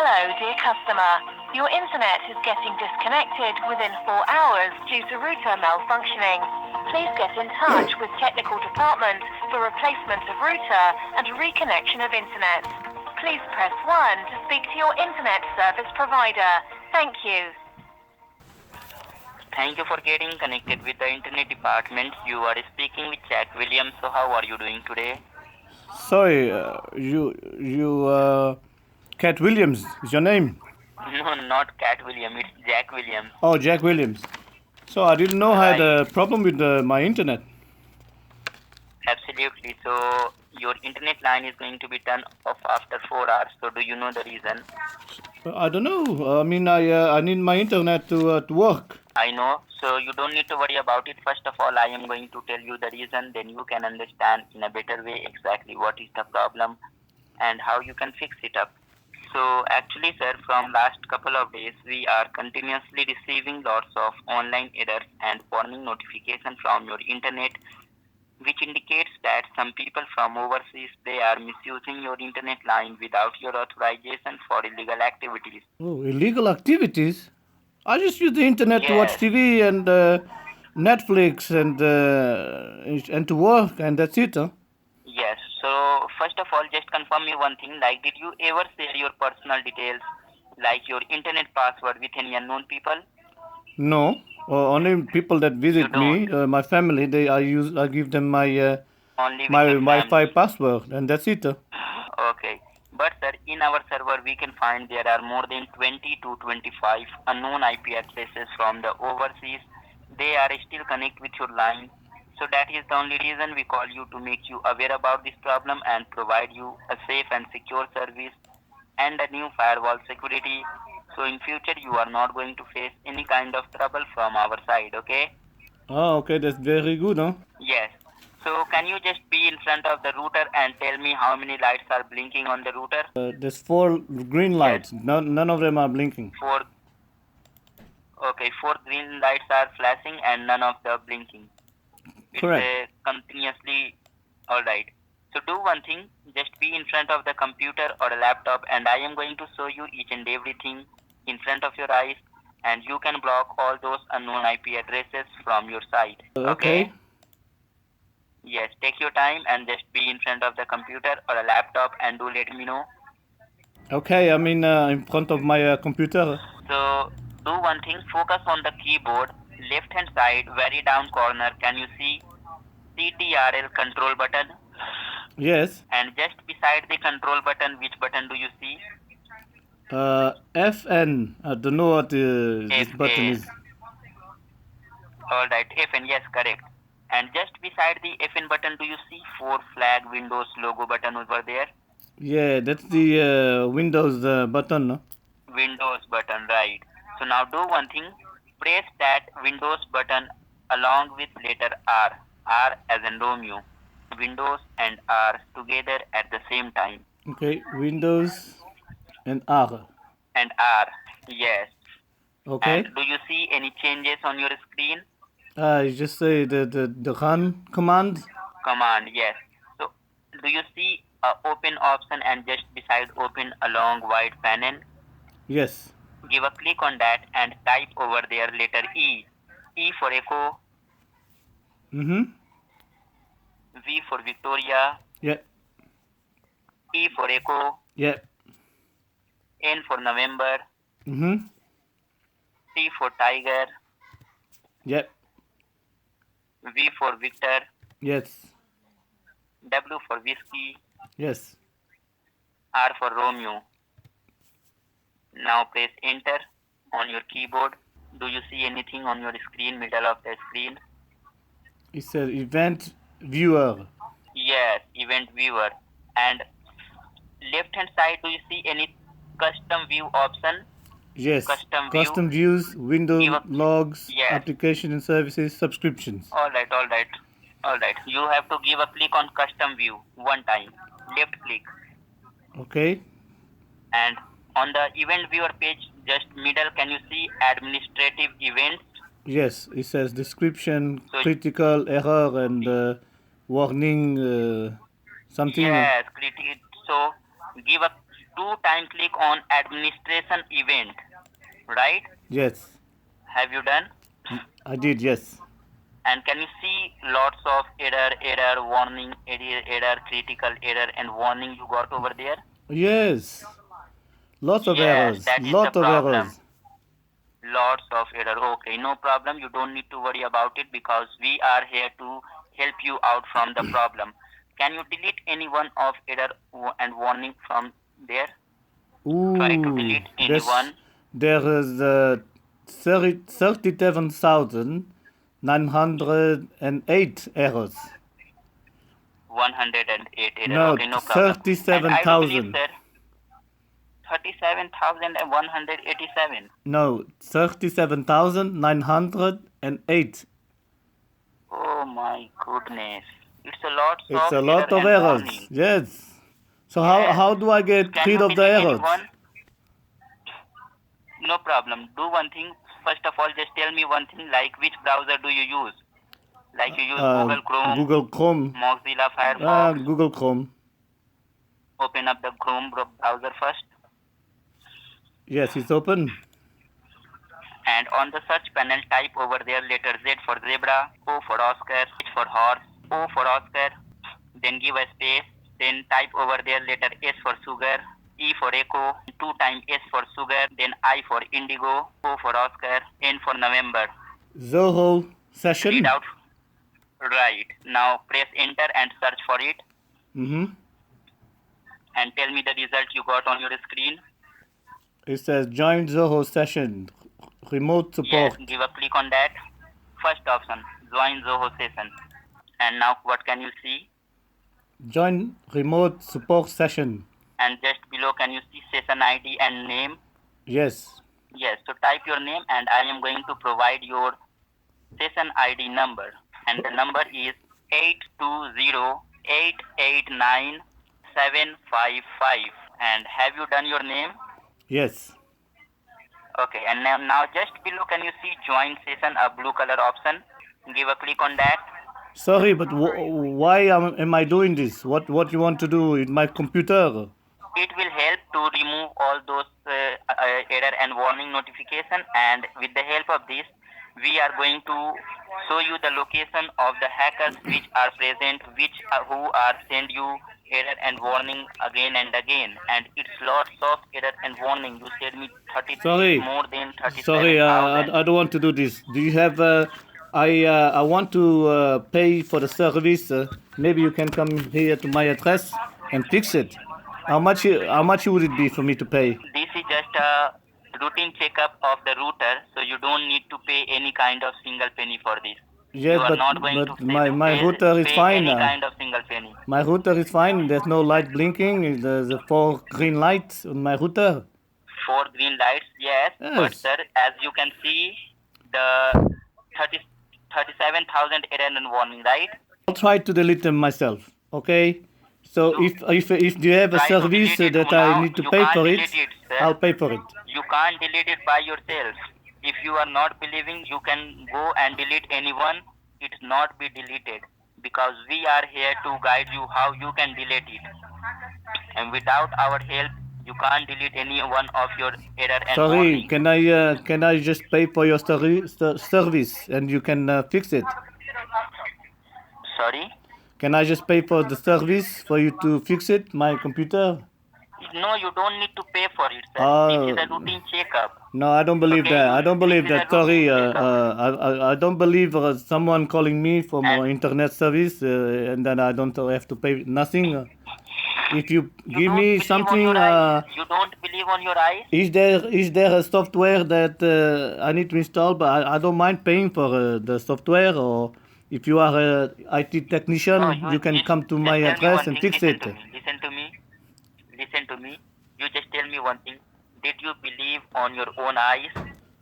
Hello, dear customer. Your internet is getting disconnected within 4 hours due to router malfunctioning. Please get in touch with technical department for replacement of router and reconnection of internet. Please press 1 to speak to your internet service provider. Thank you. Thank you for getting connected with the internet department. You are speaking with Jack Williams. So how are you doing today? Sorry, Cat Williams is your name? No, not Cat Williams. It's Jack Williams. Oh, Jack Williams. So I didn't know I had a Right. problem with my internet. Absolutely. So your internet line is going to be turned off after 4 hours. So do you know the reason? I don't know. I mean, I need my internet to work. I know. So you don't need to worry about it. First of all, I am going to tell you the reason. Then you can understand in a better way exactly what is the problem and how you can fix it up. So actually, sir, from last couple of days, we are continuously receiving lots of online errors and warning notifications from your internet, which indicates that some people from overseas, they are misusing your internet line without your authorization for illegal activities. Oh, illegal activities? I just use the internet to watch Yes. TV and Netflix and to work, and that's it. Huh? Yes. So first of all, just confirm me one thing. Like, did you ever share your personal details, like your internet password, with any unknown people? No, only people that visit me, don't. my family. I give them my Only with my your Wi-Fi family. password, and that's it. Okay. But sir, in our server, we can find there are more than 20 to 25 unknown IP addresses from the overseas. They are still connect with your line. So that is the only reason we call you, to make you aware about this problem and provide you a safe and secure service and a new firewall security. So in future, you are not going to face any kind of trouble from our side, okay? Oh, okay, that's very good, huh? Yes. So can you just be in front of the router and tell me how many lights are blinking on the router? There's 4 green lights. None of them are blinking. Four. Okay, 4 green lights are flashing and none of the blinking. It's Correct. continuously. All right. So do one thing. Just be in front of the computer or a laptop, and I am going to show you each and everything in front of your eyes, and you can block all those unknown IP addresses from your side. Okay. Yes. Take your time and just be in front of the computer or a laptop, and do let me know. Okay, I'm in front of my computer. So do one thing, focus on the keyboard, left hand side, very down corner. Can you see CTRL control button? Yes. And just beside the control button, which button do you see? FN. I don't know what this button is. Alright, FN, yes, correct. And just beside the FN button, do you see 4 flag Windows logo button over there? Yeah, that's the Windows button. No? Windows button, right. So now do one thing, press that Windows button along with letter R. R as in Romeo. Windows and R together at the same time. Okay, Windows and R. And R, yes. Okay. And do you see any changes on your screen? You just say the run command. Command, yes. So do you see a open option, and just beside open a long white panel? Yes. Give a click on that and type over there letter E. E for echo, Mm-hmm. V for Victoria, Yeah. E for echo, Yeah. N for November, Mm-hmm. T for tiger, Yeah. V for Victor, Yes. W for whiskey, Yes. R for Romeo. Now press enter on your keyboard. Do you see anything on your screen, middle of the screen? It says event viewer. Yes, event viewer. And left hand side, do you see any custom view option? Yes. Custom view. Custom views, window Give a- logs, Yes. application and services, subscriptions. Alright. You have to give a click on custom view one time. Left click. Okay. And on the event viewer page, just middle, can you see administrative events? Yes, it says description, So- critical error, and warning something. Yes, so give a 2 time click on administration event, right? Yes, Have you done? I did. Yes. And can you see lots of error, warning, error, critical error, and warning you got over there? Yes. Lots of Yes, errors. that is the Lot of problem. errors. Lots of error. Okay, no problem. You don't need to worry about it because we are here to help you out from the problem. Can you delete any one of error and warning from there? Try to Ooh, delete any one. there is 37,908 errors. 108 error. No, Okay, no problem. And I do believe, 37,000. sir, 37,187. No, 37,908. Oh my goodness. It's a lot It's of a lot error of and errors. warning. Yes. So Yes. how do I get Can rid you of the delete errors? anyone? No problem. Do one thing. First of all, just tell me one thing, like which browser do you use? Like you use Google Chrome, Google Chrome. Mozilla Firefox. Google Chrome. Open up the Chrome browser first. Yes, it's open. And on the search panel, type over there letter Z for zebra, O for Oscar, H for horse, O for Oscar. Then give a space. Then type over there letter S for sugar, E for echo, 2 times S for sugar, then I for indigo, O for Oscar, N for November. Zoho session. Read out. Right. Now press enter and search for it. Mm-hmm. And tell me the result you got on your screen. It says join Zoho session. Remote support. Yes, give a click on that. First option, join Zoho session. And now what can you see? Join remote support session. And just below, can you see session ID and name? Yes. Yes, so type your name and I am going to provide your session ID number. And the number is 820-889-755. And have you done your name? Yes. Okay, and now just below, can you see join session, a blue color option? Give a click on that. Sorry, but why am I doing this? What you want to do with my computer? It will help to remove all those error and warning notification, and with the help of this, we are going to show you the location of the hackers which are present, who are send you error and warning again and again, and it's lots of error and warning. You said me 33, Sorry. more than 37,000. Sorry, I don't want to do this. Do you have? I want to pay for the service. Maybe you can come here to my address and fix it. How much would it be for me to pay? This is just a routine checkup of the router, so you don't need to pay any kind of single penny for this. Yes, You are not going to my pay router is fine. any kind of single penny. My router is fine. There's no light blinking. There's 4 green lights on my router. 4 green lights, yes. Yes. But sir, as you can see, the 37,000 error and warning, right? I'll try to delete them myself. Okay. So if you have a Try to service delete it that I now. need to You pay can't for it, delete it, sir. I'll pay for it. You can't delete it by yourself. If you are not believing, you can go and delete anyone. It not be deleted because we are here to guide you how you can delete it. And without our help, you can't delete any one of your error and Sorry, warning. can I just pay for your service and you can fix it? Sorry? Can I just pay for the service for you to fix it, my computer? No, you don't need to pay for it, sir. This is a routine checkup. No, I don't believe Okay, that. I don't believe this is that. a Sorry, routine I don't believe someone calling me from And- internet service and then I don't have to pay nothing. If you You give don't me believe something, on your eyes. You don't believe on your eyes? is there a software that I need to install? But I don't mind paying for the software. Or if you are a IT technician, No, you can just- come to just my tell me address one and thing. fix Listen it. to me. Listen to me. You just tell me one thing. Did you believe on your own eyes?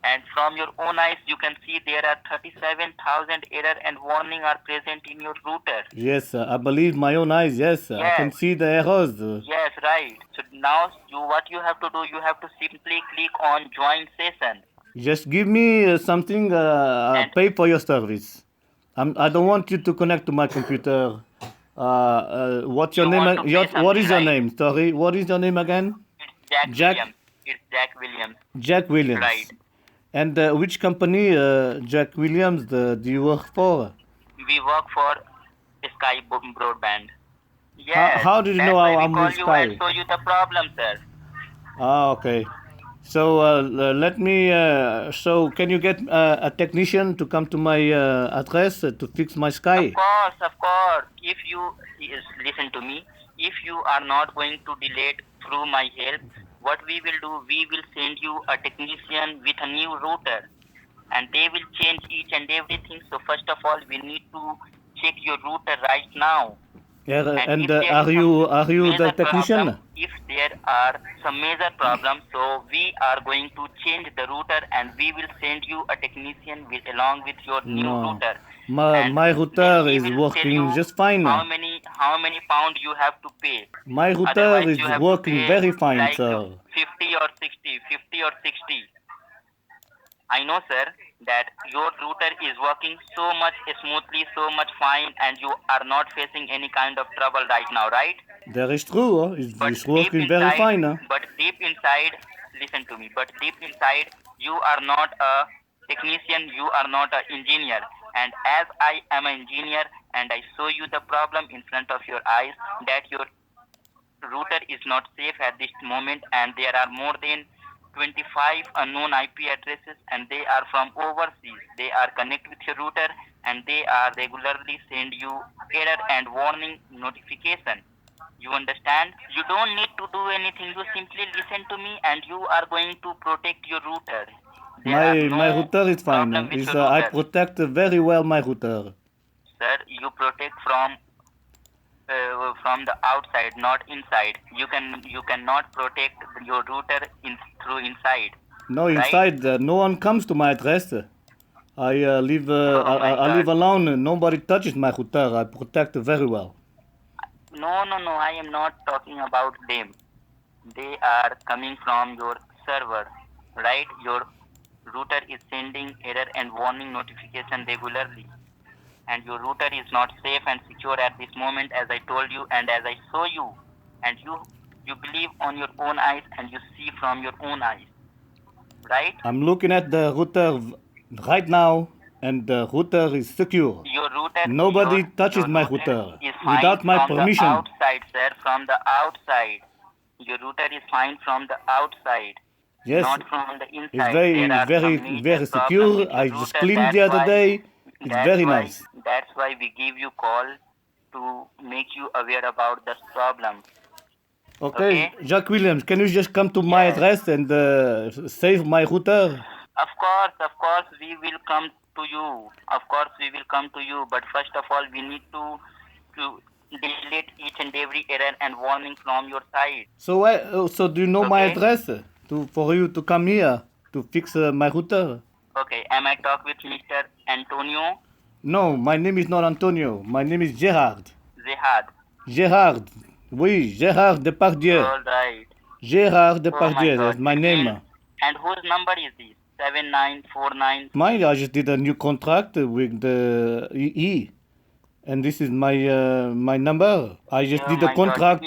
And from your own eyes, you can see there are 37,000 error and warning are present in your router. Yes, I believe my own eyes. Yes, I can Yes. see the errors. Yes, right. So now what you have to do, you have to simply click on join session. Just give me something. I'll And- pay for your service. I don't want you to connect to my computer. What's your You name? want to pay What is your something, right? name? Sorry, what is your name again? It's Jack Jack? Williams. It's Jack Williams. Jack Williams. Right. And which company, Jack Williams, do you work for? We work for Sky Broadband. Yes. how did you that's know why I'm we call with you Sky? and show you the problem, sir. Ah, okay. So let me. So can you get a technician to come to my address to fix my Sky? Of course. If you listen to me, if you are not going to delay it through my help, what we will do, we will send you a technician with a new router, and they will change each and everything. So first of all, we need to check your router right now. Yeah, and if there is are you some the major technician? problem, if there are some major problems, so we are going to change the router and we will send you a technician along with your new No. router. My And router then we is will tell working you just fine. How many pound you have to pay? My router Otherwise, is you have to working pay very fine, like sir. 50 or 60. I know, sir, that your router is working so much smoothly, so much fine, and you are not facing any kind of trouble right now, right? That is true. Huh? But It's working very inside, fine. Huh? but deep inside, listen to me. But deep inside, you are not a technician. You are not an engineer. And as I am an engineer, and I show you the problem in front of your eyes, that your router is not safe at this moment, and there are more than 25 unknown IP addresses, and they are from overseas. They are connected with your router, and they are regularly send you error and warning notification. You understand? You don't need to do anything. You simply listen to me, and you are going to protect your router. My router is fine. problem with It's, your I router. protect very well my router. Sir, you protect from the outside, not inside. You cannot protect your router through inside. No, Right? inside no one comes to my address. I live Oh my I live God. alone. Nobody touches my router. I protect it very well. No. I am not talking about them. They are coming from your server, right? Your router is sending error and warning notification regularly, and your router is not safe and secure at this moment, as I told you and as I show you, and you believe on your own eyes and you see from your own eyes, right? I'm looking at the router right now, and the router is secure. Your router. Nobody touches my router without my permission. From the outside, sir. From the outside. Your router is fine from the outside. Yes, Not from the inside. it's very There are very some major very problems secure. with your I just router. cleaned That's the other why- day. It's very nice. That's why we give you call to make you aware about this problem. Okay, Okay. Jack Williams, can you just come to my Yes. address and save my router? Of course, we will come to you. Of course, we will come to you. But first of all, we need to delete each and every error and warning from your side. So, so do you know my Okay. address for you to come here to fix my router? Okay, am I talk with Mr. Antonio No, my name is not Antonio. My name is Gerard. Zehad? Gérard. Oui, Gérard Depardieu. All right. Gérard Oh Depardieu, my that's God. my name. And whose number is this? 7949. Mine, I just did a new contract with the EE. And this is my my number. I just Oh did a my God. contract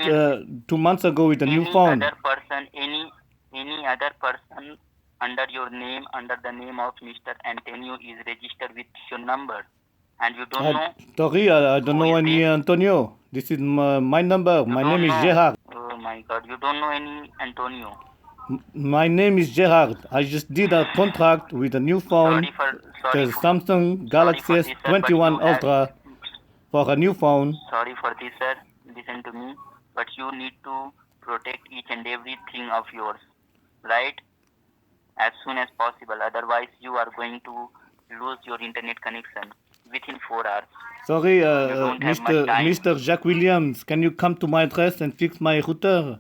2 months ago with a new phone. Other person, any other person under your name, under the name of Mr. Antonio is registered with your number, and you don't know. Sorry, I don't Who know is any this? Antonio. This is my number. My You name don't is know. Gerard. Oh my God, you don't know any Antonio. My name is Gerard. I just did a contract with a new phone, Sorry the for Samsung Galaxy for this, sir, but S21 you have- Ultra, for a new phone. sorry for this, sir. Listen to me, but you need to protect each and everything of yours, right? As soon as possible. Otherwise, you are going to lose your internet connection within 4 hours. Sorry, don't have much time. Mr. Jack Williams, can you come to my address and fix my router?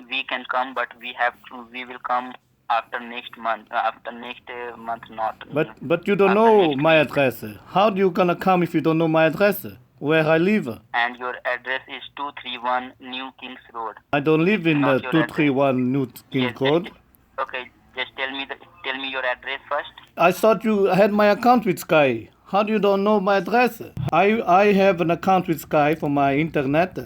We can come, but we will come after next month. Not. But you don't After know next my week. address. How do you gonna come if you don't know my address? Where I live? And your address is 231 New Kings Road. I don't live in Not your 231 New Kings Yes, Road. Okay, just tell me your address first. I thought you had my account with Sky. How do you don't know my address? I have an account with Sky for my internet.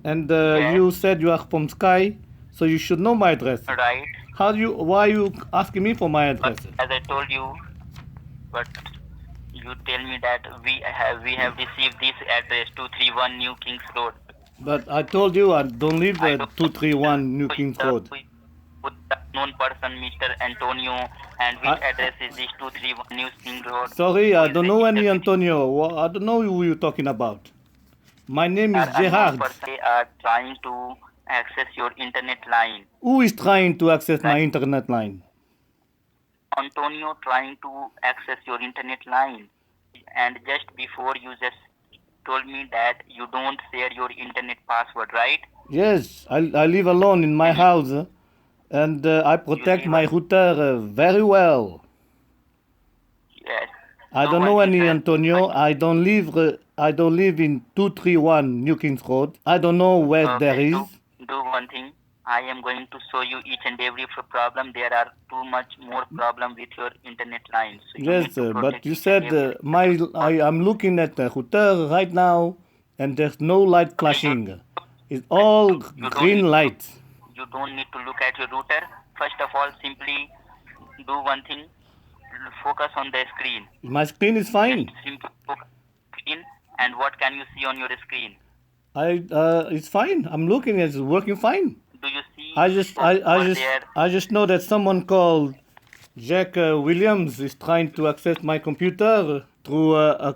And Yeah. you said you are from Sky. so you should know my address. Right. Why are you asking me for my address? But as I told you, but you tell me that we have received this address 231 New Kings Road. But I told you I don't live at 231 New Kings Road. With the known person, Mr. Antonio, and which address is this 231 New Kings Road? Sorry, I Who is don't know any registered with Antonio. I don't know who you're talking about. My name is Are unknown Gerard. person. They are trying to access your internet line. Who is trying to access my internet line? Antonio trying to access your internet line. And just before you just told me that you don't share your internet password, right? Yes, I live alone in my house, and I protect my router very well. Yes. I don't know any Antonio. I don't live in 231 New Kings Road. I don't know where there is. Do one thing. I am going to show you each and every problem. There are too much more problem with your internet lines. So you Yes, need to but protect you each and said every- I'm looking at the router right now, and there's no light flashing. It's all green light. You don't need to look at your router. First of all, simply do one thing. Focus on the screen. My screen is fine. Just simply focus on the screen. And what can you see on your screen? It's fine. I'm looking. It's working fine. Do you see? I just know that someone called Jack Williams is trying to access my computer through a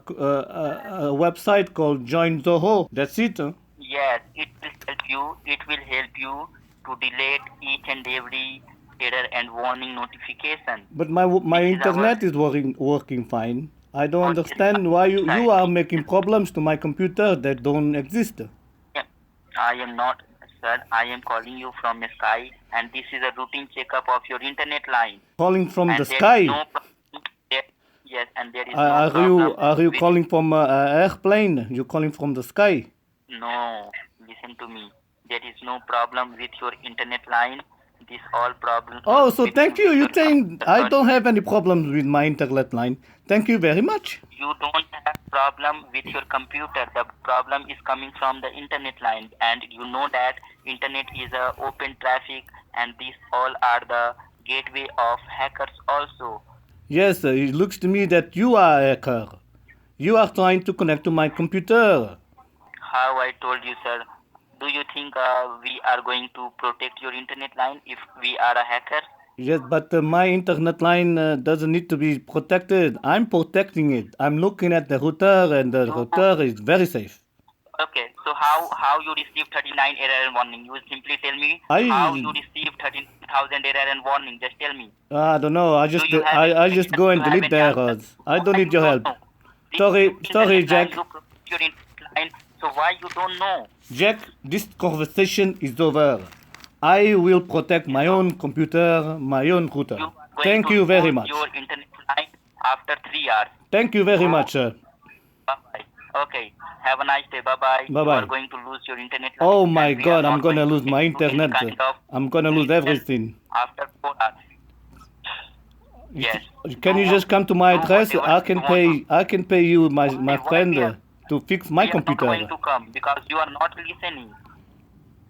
website called Join Zoho. That's it. Huh? Yes, it will help you. It will help you to delete each and every error and warning notification. But my internet is working fine. I don't understand why you are making problems to my computer that don't exist. Yeah. I am not, sir. I am calling you from Sky, and this is a routine checkup of your internet line. Calling from And the there is sky. no yes, and there is no problem. Are you with- calling from an airplane? You're calling from the sky. No, listen to me. There is no problem with your internet line. This all problem. Oh, so with thank you. your You're saying I computer. don't have any problems with my internet line. Thank you very much. You don't have problem with your computer. The problem is coming from the internet line, and you know that internet is a open traffic, and these all are the gateway of hackers also. Yes, it looks to me that you are a hacker. You are trying to connect to my computer. How I told you, sir. Do you think we are going to protect your internet line if we are a hacker? Yes, but my internet line doesn't need to be protected. I'm protecting it. I'm looking at the router, and the router is very safe. Okay, so how you received 39 error and warning? You will simply tell me how you received 13,000 error and warning. Just tell me. I don't know. I just go and delete the errors. I don't need your help. Sorry, Jack. Your internet line, so why you don't know? Jack, this conversation is over. I will protect my own computer, my own router. You going Thank to you very lose much. Your internet line after 3 hours. Thank you very much, sir. Bye. Okay. Have a nice day. Bye-bye. Bye-bye. You are going to lose your internet line. Oh my and we are God, not I'm gonna going lose my do any internet. kind of I'm gonna lose everything. after 4 hours. Yes. Can you just come to my address? I can pay you, my friend, to fix my We are not computer. going to come because you are not listening.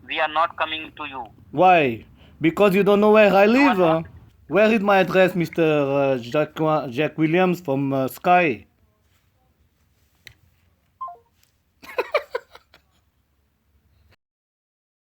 We are not coming to you. Why? Because you don't know where I live. not. Where is my address, Mr. Jack Williams from Sky?